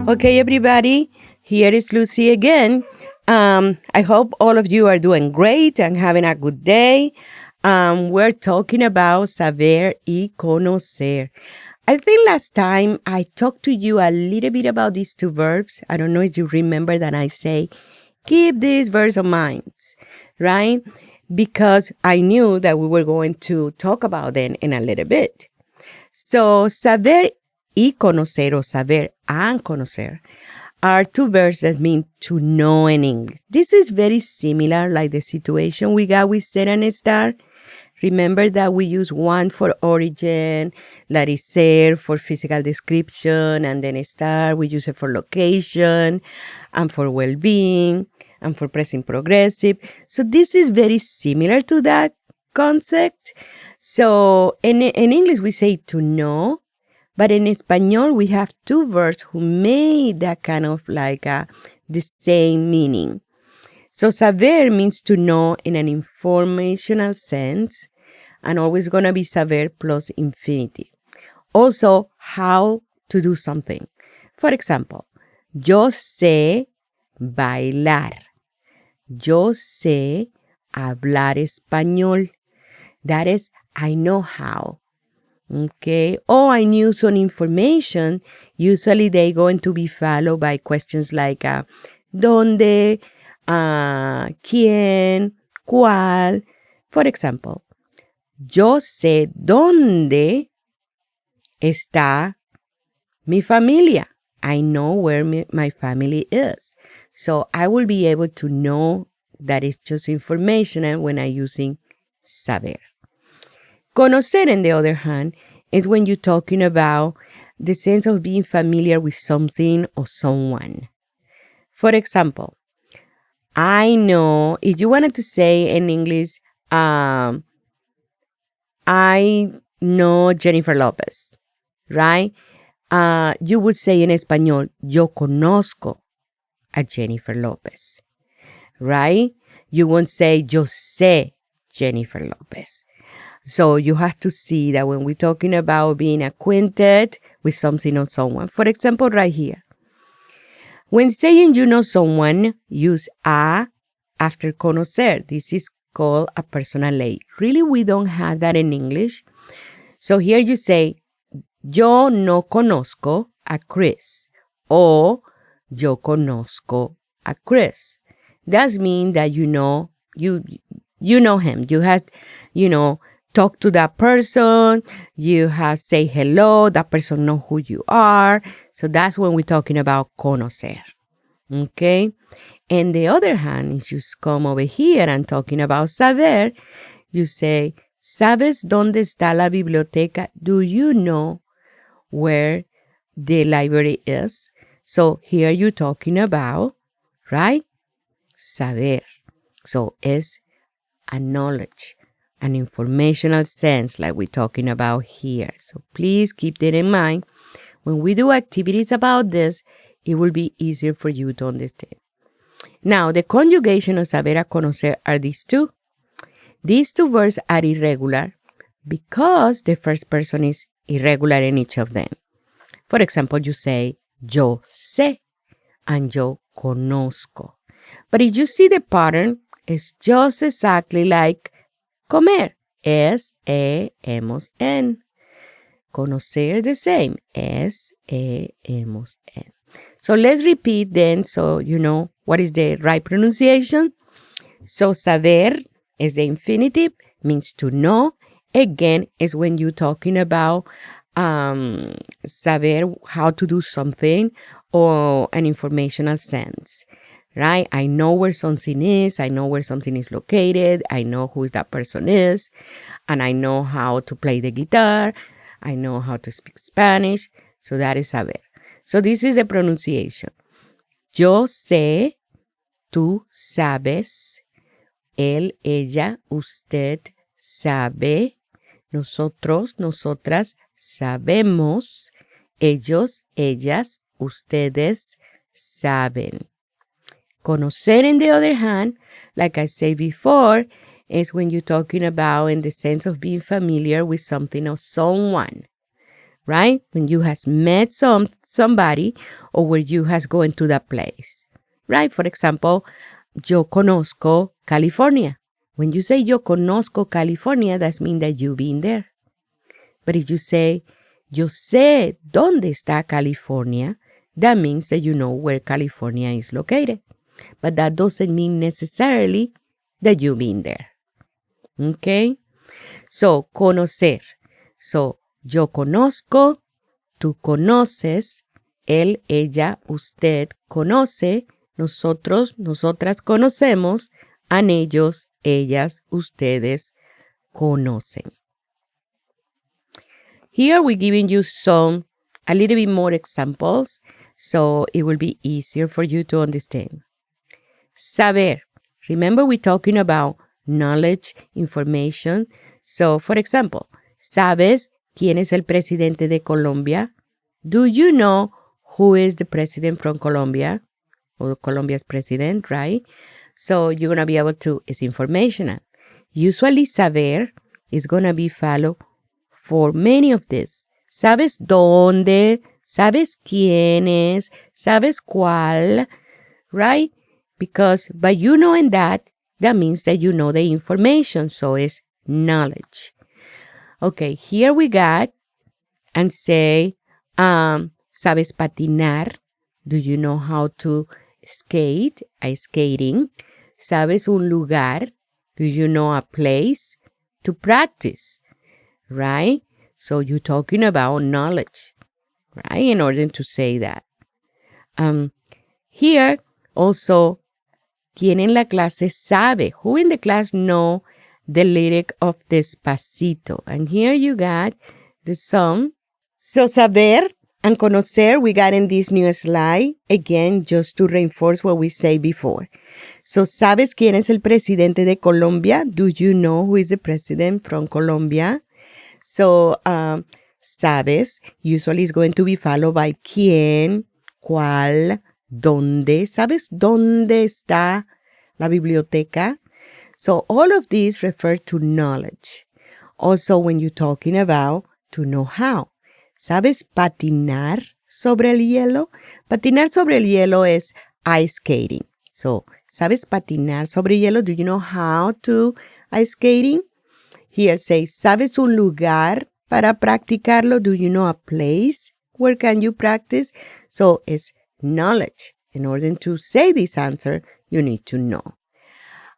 Okay, everybody, here is Lucy again. I hope all of you are doing great and having a good day. We're talking about saber y conocer. I think last time I talked to you a little bit about these two verbs. I don't know if you remember that I say, keep these verbs in mind, right? Because I knew that we were going to talk about them in a little bit. So, saber y conocer o saber and conocer are two verbs that mean to know in English. This is very similar like the situation we got with ser and estar. Remember that we use one for origin, that is ser for physical description, and then estar, we use it for location and for well-being and for present progressive. So this is very similar to that concept. So in English we say to know, but in Espanol we have two verbs who made that kind of like the same meaning. So saber means to know in an informational sense, and always gonna be saber plus infinitive. Also, how to do something. For example, yo sé bailar. Yo sé hablar español. That is, I know how. Okay. Oh, I knew some information. Usually they going to be followed by questions like ¿dónde? ¿Quién? ¿Cuál? For example, yo sé dónde está mi familia. I know where my family is. So I will be able to know that it's just information when I'm using saber. Conocer, on the other hand, is when you're talking about the sense of being familiar with something or someone. For example, I know, if you wanted to say in English, I know Jennifer Lopez, right? You would say in español, yo conozco a Jennifer Lopez, right? You won't say yo sé Jennifer Lopez. So you have to see that when we're talking about being acquainted with something or someone. For example, right here. When saying you know someone, use a after conocer. This is called a personal aid. Really, we don't have that in English. So here you say, yo no conozco a Chris. O yo conozco a Chris. That means that you know him. You have, talk to that person, you have say hello, that person know who you are. So that's when we're talking about conocer. Okay? And the other hand, if you come over here and talking about saber, you say, ¿sabes dónde está la biblioteca? Do you know where the library is? So here you're talking about, right? Saber. So it's a knowledge, an informational sense like we're talking about here. So please keep that in mind. When we do activities about this, it will be easier for you to understand. Now, the conjugation of saber a conocer are these two. These two verbs are irregular because the first person is irregular in each of them. For example, you say, yo sé and yo conozco. But if you see the pattern, it's just exactly like comer. S-E-M-O-S-N. Conocer the same. S-E-M-O-S-N. So let's repeat then so you know what is the right pronunciation. So saber is the infinitive, means to know. Again, is when you're talking about saber how to do something or an informational sense. Right? I know where something is. I know where something is located. I know who that person is. And I know how to play the guitar. I know how to speak Spanish. So that is saber. So this is the pronunciation. Yo sé, tú sabes, él, ella, usted sabe, nosotros, nosotras sabemos, ellos, ellas, ustedes saben. Conocer, on the other hand, like I said before, is when you're talking about in the sense of being familiar with something or someone, right? When you have met somebody or where you has gone to that place, right? For example, yo conozco California. When you say yo conozco California, that means that you've been there. But if you say yo sé dónde está California, that means that you know where California is located. But that doesn't mean necessarily that you've been there. Okay? So, conocer. So, yo conozco, tú conoces, él, ella, usted conoce, nosotros, nosotras conocemos, and ellos, ellas, ustedes conocen. Here we're giving you a little bit more examples, so it will be easier for you to understand. Saber. Remember we're talking about knowledge, information. So, for example, ¿sabes quién es el presidente de Colombia? Do you know who is the president from Colombia? Or Colombia's president, right? So you're going to be able to, it's informational. Usually saber is going to be followed for many of these. ¿Sabes dónde? ¿Sabes quién es? ¿Sabes cuál? Right? Because by you knowing that means that you know the information. So it's knowledge. Okay, here we got and say, ¿sabes patinar? Do you know how to skate? Ice skating. ¿Sabes un lugar? Do you know a place to practice? Right? So you're talking about knowledge, right? In order to say that. Here also, ¿quién en la clase sabe? Who in the class know the lyric of Despacito? And here you got the song. So saber and conocer we got in this new slide. Again, just to reinforce what we said before. So, ¿sabes quién es el presidente de Colombia? Do you know who is the president from Colombia? So, ¿sabes? Usually is going to be followed by quién, cuál, dónde. ¿Sabes dónde está la biblioteca? So, all of these refer to knowledge. Also, when you're talking about to know how. ¿Sabes patinar sobre el hielo? Patinar sobre el hielo es ice skating. So, ¿sabes patinar sobre hielo? Do you know how to ice skating? Here says, ¿sabes un lugar para practicarlo? Do you know a place where can you practice? So, it's knowledge. In order to say this answer, you need to know.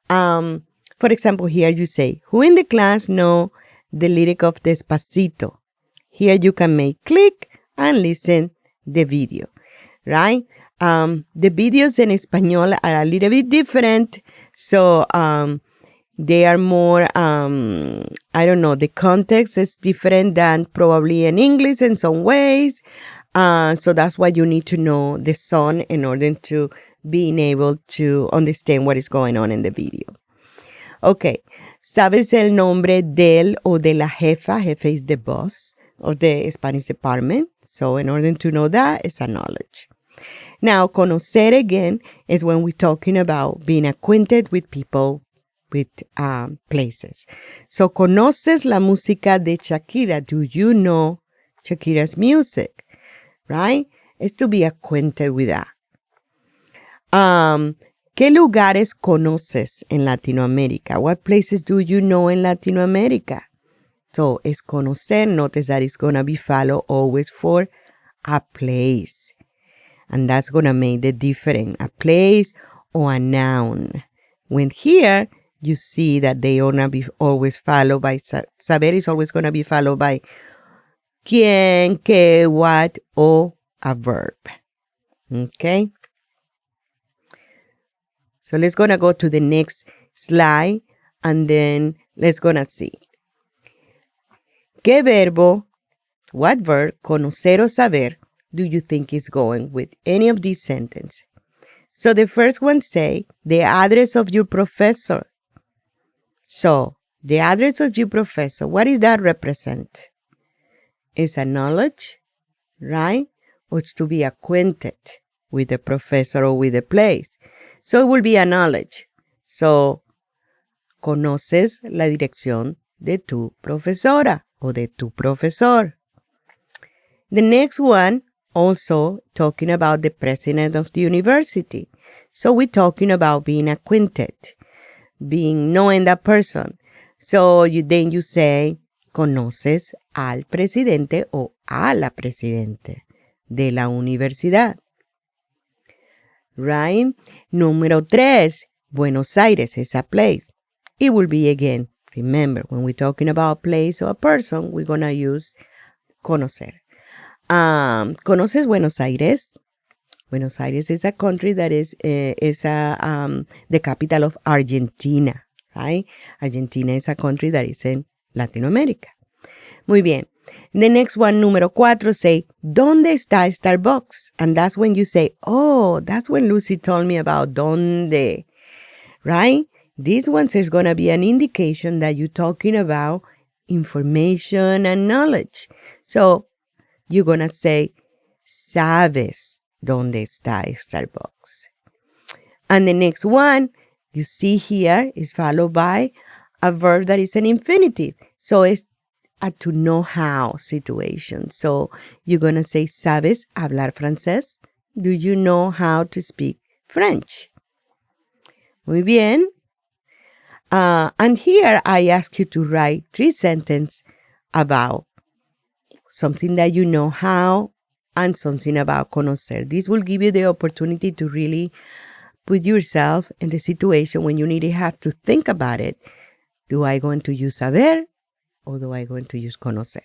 For example, here you say, who in the class know the lyric of Despacito? Here you can make click and listen the video, right? The videos in Espanol are a little bit different. So they are more, I don't know, the context is different than probably in English in some ways. So that's why you need to know the song in order to being able to understand what is going on in the video. Okay, ¿sabes el nombre del o de la jefa? Jefe is the boss of the Spanish department. So in order to know that, it's a knowledge. Now, conocer again is when we're talking about being acquainted with people, with places. So, ¿conoces la música de Shakira? Do you know Shakira's music? Right? It's to be acquainted with that. ¿Qué lugares conoces en Latinoamérica? What places do you know in Latin America? So, es conocer. Notice that it's going to be followed always for a place. And that's going to make the difference. A place or a noun. When here, you see that they are going to be always followed by, saber is always going to be followed by quién, qué, what, or a verb. Okay? So let's going to go to the next slide and then let's going to see. ¿Qué verbo, what verb, conocer o saber, do you think is going with any of these sentences? So the first one say, the address of your professor. So, the address of your professor, what does that represent? It's a knowledge, right? Or it's to be acquainted with the professor or with the place. So, it will be a knowledge. So, conoces la dirección de tu profesora o de tu profesor. The next one, also talking about the president of the university. So we're talking about being acquainted, being knowing that person. So then you say, ¿conoces al presidente o a la presidente de la universidad? Right? Número 3, Buenos Aires is a place. It will be again, remember, when we're talking about a place or a person, we're going to use conocer. ¿Conoces Buenos Aires? Buenos Aires is a country that is the capital of Argentina, right? Argentina is a country that is in Latin America. Muy bien. The next one, número 4, say, ¿dónde está Starbucks? And that's when you say, oh, that's when Lucy told me about ¿dónde? Right? This one is going to be an indication that you're talking about information and knowledge. So you're going to say, ¿sabes dónde está Starbucks? And the next one, you see here, is followed by a verb that is an infinitive. So it's a to know how situation. So you're going to say, ¿sabes hablar francés? Do you know how to speak French? Muy bien. And here I ask you to write 3 sentences about something that you know how and something about conocer. This will give you the opportunity to really put yourself in the situation when you need to have to think about it. Do I going to use saber or do I going to use conocer?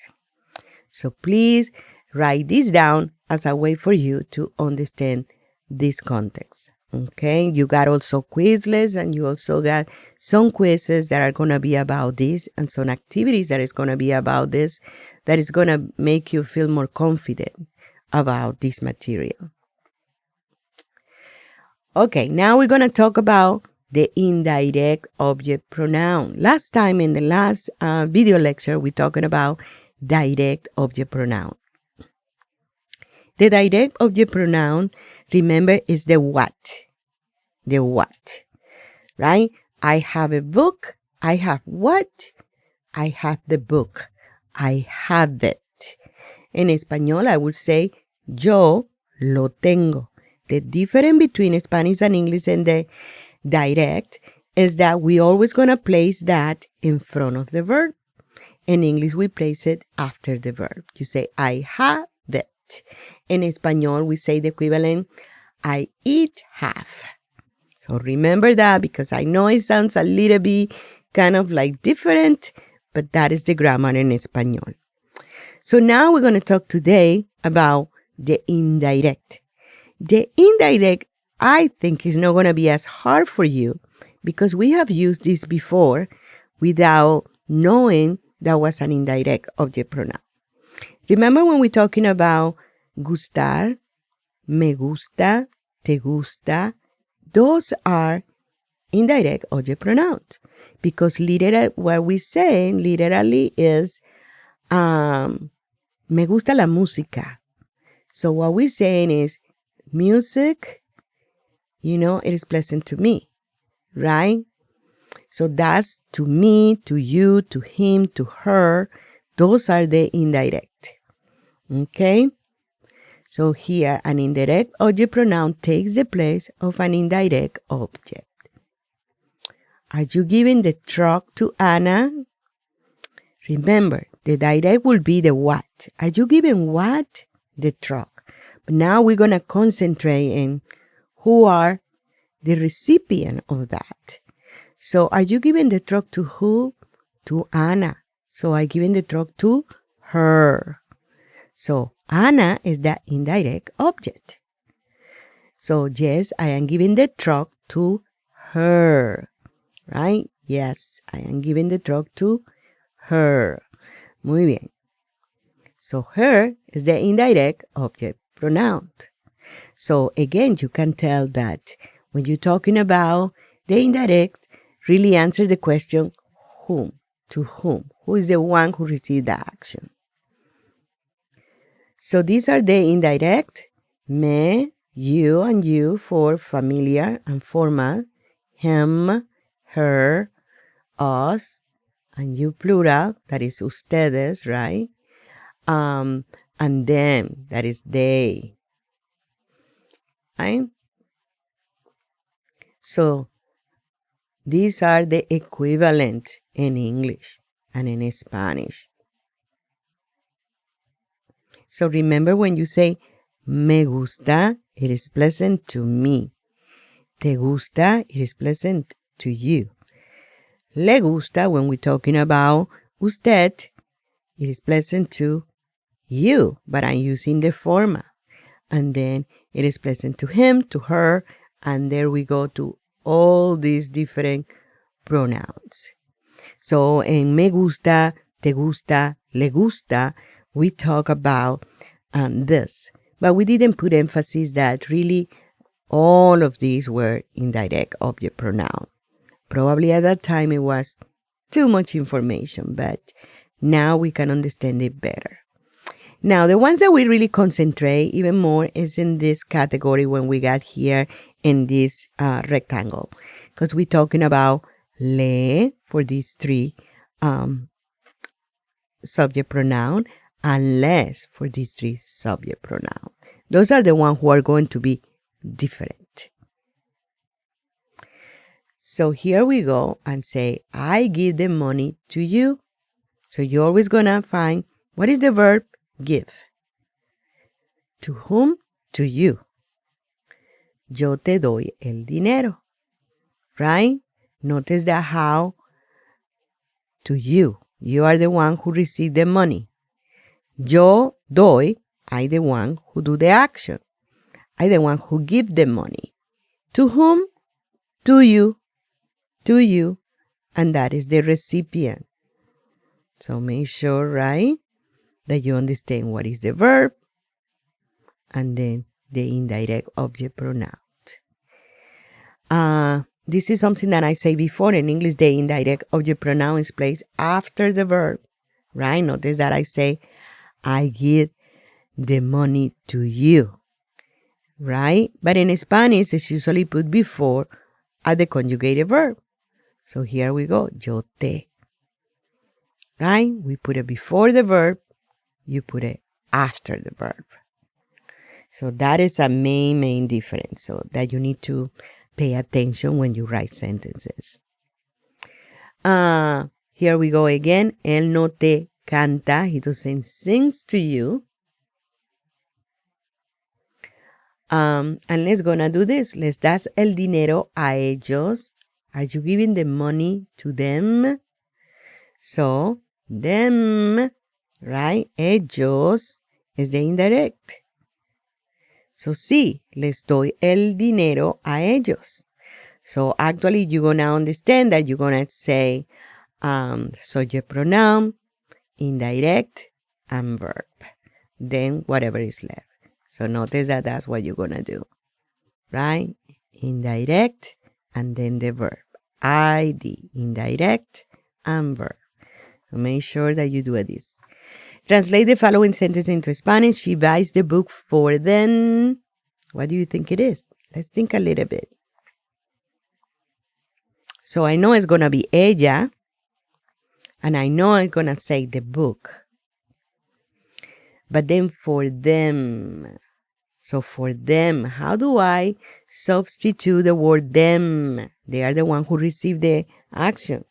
So please write this down as a way for you to understand this context. Okay, you got also Quizlets, and you also got some quizzes that are going to be about this and some activities that is going to be about this that is going to make you feel more confident about this material. Okay, now we're going to talk about the indirect object pronoun. Last time in the last video lecture, we're talking about direct object pronoun. The direct object pronoun, remember, is the what. The what, right? I have a book. I have what? I have the book. I have it. En español, I would say, yo lo tengo. The difference between Spanish and English and the direct is that we always going to place that in front of the verb. In English, we place it after the verb. You say, I have it. In español, we say the equivalent, I eat half. So remember that, because I know it sounds a little bit kind of like different, but that is the grammar in español. So now we're going to talk today about the indirect. The indirect, I think, is not going to be as hard for you because we have used this before without knowing that was an indirect object pronoun. Remember when we're talking about gustar, me gusta, te gusta, those are indirect object pronouns because what we say literally is me gusta la música. So what we're saying is music, it is pleasant to me, right? So that's to me, to you, to him, to her. Those are the indirect. Okay? So here, an indirect object pronoun takes the place of an indirect object. Are you giving the truck to Anna? Remember, the direct will be the what. Are you giving what? The truck. But now we're going to concentrate in who are the recipient of that. So are you giving the truck to who? To Anna. So I'm giving the truck to her. So Anna is the indirect object. So yes, I am giving the truck to her. Right? Yes, I am giving the truck to her. Muy bien. So her is the indirect object pronoun. So again, you can tell that when you're talking about the indirect, really answer the question, whom? To whom? Who is the one who received the action? So these are the indirect, me, you, and you for familiar and formal, him, her, us, and you plural, that is ustedes, right? and them, that is they. Right? So these are the equivalent in English and in Spanish. So remember when you say me gusta, it is pleasant to me. Te gusta, it is pleasant to you. Le gusta, when we're talking about usted, it is pleasant to you, but I'm using the formal. And then it is pleasant to him, to her, and there we go to all these different pronouns. So in me gusta, te gusta, le gusta, we talk about this. But we didn't put emphasis that really all of these were indirect object pronoun. Probably at that time it was too much information, but now we can understand it better. Now, the ones that we really concentrate even more is in this category when we got here in this rectangle, because we're talking about le for these three subject pronoun and les for these three subject pronoun. Those are the ones who are going to be different. So here we go and say, I give the money to you. So you're always going to find, what is the verb? Give. To whom? To you. Yo te doy el dinero. Right? Notice that how to you. You are the one who received the money. Yo doy, I the one who do the action. I the one who give the money. To whom? To you. To you. And that is the recipient. So make sure, right, that you understand what is the verb and then the indirect object pronoun. This is something that I say before. In English, the indirect object pronoun is placed after the verb, right? Notice that I say, I give the money to you, right? But in Spanish, it's usually put before at the conjugated verb. So here we go, yo te, right? We put it before the verb, you put it after the verb. So that is a main difference, so that you need to pay attention when you write sentences. Here we go again. Él no te canta. He doesn't sing to you. And let's gonna do this. Les das el dinero a ellos. Are you giving the money to them? So, them, right? Ellos is the indirect. So, sí, les doy el dinero a ellos. So, actually, you're going to understand that you're going to say subject pronoun, indirect, and verb. Then, whatever is left. So, notice that that's what you're going to do. Right? Indirect, and then the verb. ID, indirect, and verb. So, make sure that you do this. Translate the following sentence into Spanish. She buys the book for them. What do you think it is? Let's think a little bit. So I know it's going to be ella. And I know I'm going to say the book. But then for them. So for them, how do I substitute the word them? They are the one who receive the action.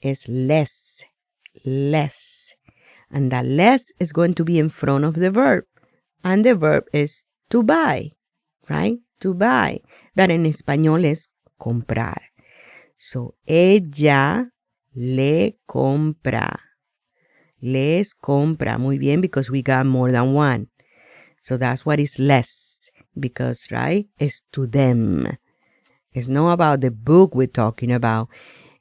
It's less. Less. And that less is going to be in front of the verb. And the verb is to buy, right? To buy. That in español es comprar. So, ella le compra. Les compra. Muy bien, because we got more than one. So that's what is less. Because, right, it's to them. It's not about the book we're talking about.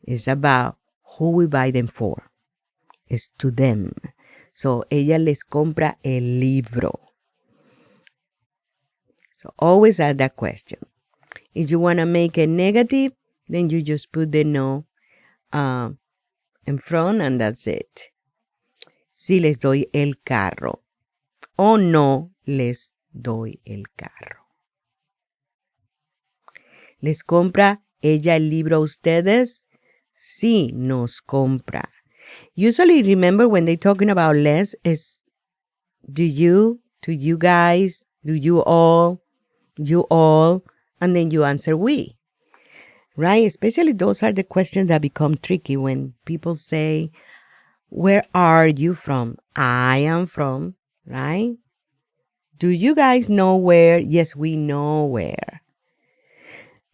It's about who we buy them for. It's to them. So, ella les compra el libro. So, always ask that question. If you want to make it negative, then you just put the no in front and that's it. Si les doy el carro. O no les doy el carro. ¿Les compra ella el libro a ustedes? Sí, nos compra. Usually, remember, when they're talking about les, is Do you guys, do you all, and then you answer we, right? Especially those are the questions that become tricky when people say, where are you from? I am from, right? Do you guys know where? Yes, we know where,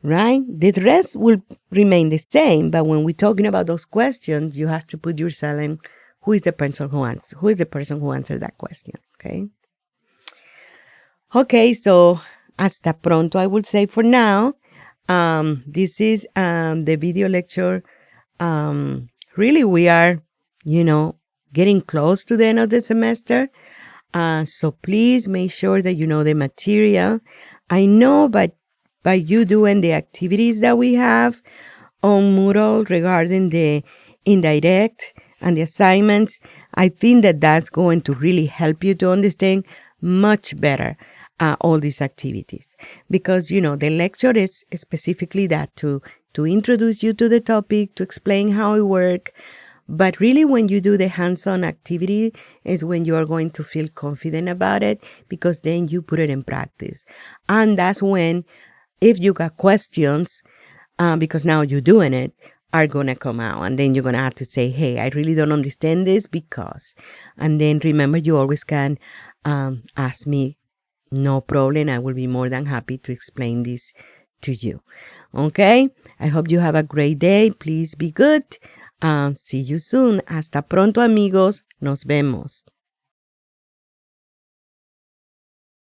right? The rest will remain the same, but when we're talking about those questions, you have to put yourself in who is the person who answered that question, okay? Okay, so hasta pronto, I would say for now. This is the video lecture. Really, we are, getting close to the end of the semester. So please make sure that you know the material. I know, but by you doing the activities that we have on Moodle regarding the indirect and the assignments, I think that that's going to really help you to understand much better all these activities. Because, the lecture is specifically that to introduce you to the topic, to explain how it works. But really, when you do the hands-on activity is when you are going to feel confident about it, because then you put it in practice. And that's when, if you got questions, because now you're doing it, are going to come out. And then you're going to have to say, hey, I really don't understand this because. And then remember, you always can ask me. No problem. I will be more than happy to explain this to you. Okay? I hope you have a great day. Please be good. See you soon. Hasta pronto, amigos. Nos vemos.